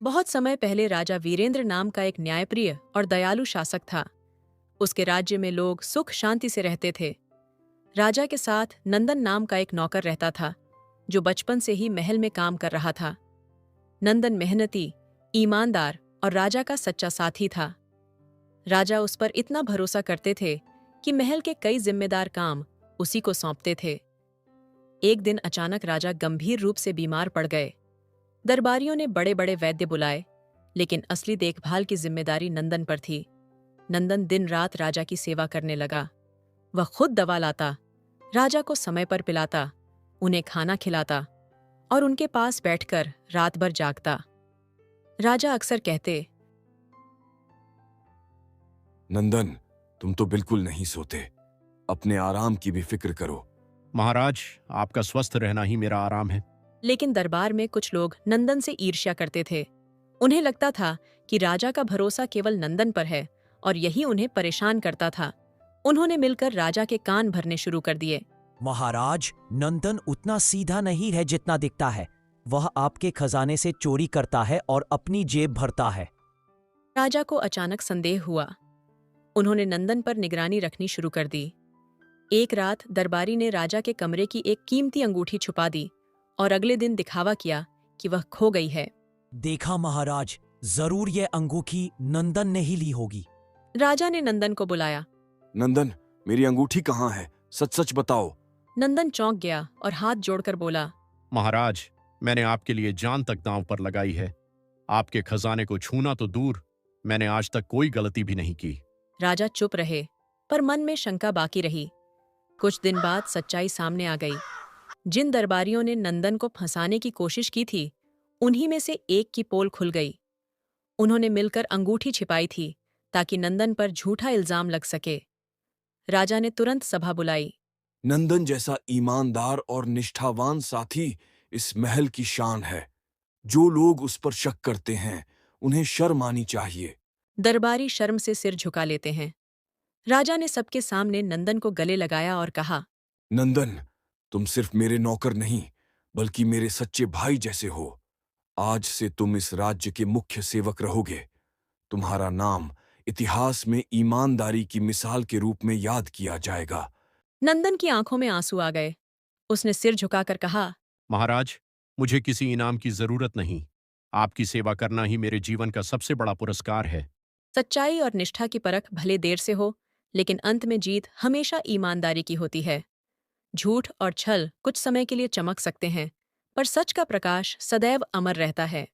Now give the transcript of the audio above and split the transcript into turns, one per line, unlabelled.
बहुत समय पहले राजा वीरेंद्र नाम का एक न्यायप्रिय और दयालु शासक था। उसके राज्य में लोग सुख शांति से रहते थे। राजा के साथ नंदन नाम का एक नौकर रहता था, जो बचपन से ही महल में काम कर रहा था। नंदन मेहनती, ईमानदार और राजा का सच्चा साथी था। राजा उस पर इतना भरोसा करते थे कि महल के कई जिम्मेदार काम उसी को सौंपते थे। एक दिन अचानक राजा गंभीर रूप से बीमार पड़ गए। दरबारियों ने बड़े बड़े वैद्य बुलाए, लेकिन असली देखभाल की जिम्मेदारी नंदन पर थी। नंदन दिन रात राजा की सेवा करने लगा। वह खुद दवा लाता, राजा को समय पर पिलाता, उन्हें खाना खिलाता और उनके पास बैठकर रात भर जागता। राजा अक्सर कहते,
नंदन, तुम तो बिल्कुल नहीं सोते। अपने आराम की भी फिक्र करो।
महाराज, आपका स्वस्थ रहना ही मेरा आराम है।
लेकिन दरबार में कुछ लोग नंदन से ईर्ष्या करते थे। उन्हें लगता था कि राजा का भरोसा केवल नंदन पर है और यही उन्हें परेशान करता था। उन्होंने मिलकर राजा के कान भरने शुरू कर दिए।
महाराज, नंदन उतना सीधा नहीं है जितना दिखता है। वह आपके खजाने से चोरी करता है और अपनी जेब भरता है।
राजा को अचानक संदेह हुआ। उन्होंने नंदन पर निगरानी रखनी शुरू कर दी। एक रात दरबारी ने राजा के कमरे की एक कीमती अंगूठी छुपा दी और अगले दिन दिखावा किया कि वह खो गई है।
देखा महाराज, जरूर यह अंगूठी नंदन ने ही ली होगी।
राजा ने नंदन को बुलाया।
नंदन, मेरी अंगूठी कहाँ है? सच सच बताओ।
नंदन चौंक गया और हाथ जोड़कर बोला,
महाराज, मैंने आपके लिए जान तक दांव पर लगाई है। आपके खजाने को छूना तो दूर, मैंने आज तक कोई गलती भी नहीं की।
राजा चुप रहे, पर मन में शंका बाकी रही। कुछ दिन बाद सच्चाई सामने आ गई। जिन दरबारियों ने नंदन को फंसाने की कोशिश की थी, उन्हीं में से एक की पोल खुल गई। उन्होंने मिलकर अंगूठी छिपाई थी ताकि नंदन पर झूठा इल्जाम लग सके। राजा ने तुरंत सभा बुलाई।
नंदन जैसा ईमानदार और निष्ठावान साथी इस महल की शान है। जो लोग उस पर शक करते हैं, उन्हें शर्म आनी चाहिए।
दरबारी शर्म से सिर झुका लेते हैं। राजा ने सबके सामने नंदन को गले लगाया और कहा,
नंदन, तुम सिर्फ मेरे नौकर नहीं, बल्कि मेरे सच्चे भाई जैसे हो। आज से तुम इस राज्य के मुख्य सेवक रहोगे। तुम्हारा नाम इतिहास में ईमानदारी की मिसाल के रूप में याद किया जाएगा।
नंदन की आंखों में आंसू आ गए। उसने सिर झुकाकर कहा,
महाराज, मुझे किसी इनाम की जरूरत नहीं। आपकी सेवा करना ही मेरे जीवन का सबसे बड़ा पुरस्कार है।
सच्चाई और निष्ठा की परख भले देर से हो, लेकिन अंत में जीत हमेशा ईमानदारी की होती है। झूठ और छल कुछ समय के लिए चमक सकते हैं, पर सच का प्रकाश सदैव अमर रहता है।